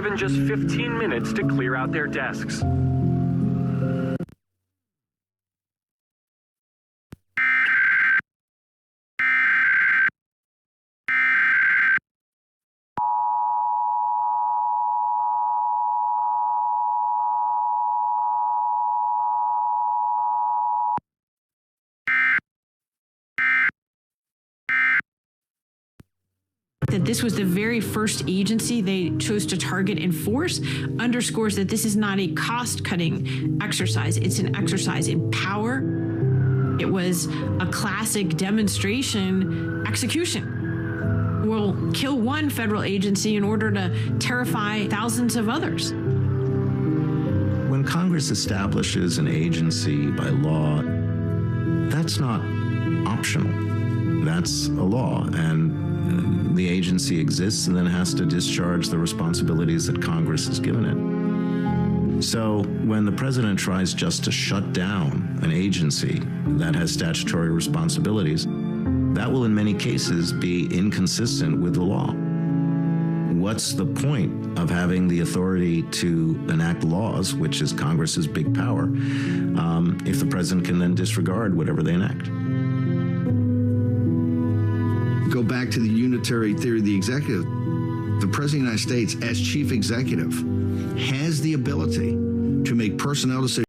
given just 15 minutes to clear out their desks. That this was the very first agency they chose to target and force underscores that this is not a cost-cutting exercise. It's an exercise in power. It was a classic demonstration execution. We'll kill one federal agency in order to terrify thousands of others. When Congress establishes an agency by law, that's not optional. That's a law, and the agency exists and then has to discharge the responsibilities that Congress has given it. So when the president tries just to shut down an agency that has statutory responsibilities, that will in many cases be inconsistent with the law. What's the point of having the authority to enact laws, which is Congress's big power, if the president can then disregard whatever they enact? Go back to the unitary theory of the executive. The President of the United States, as chief executive, has the ability to make personnel decisions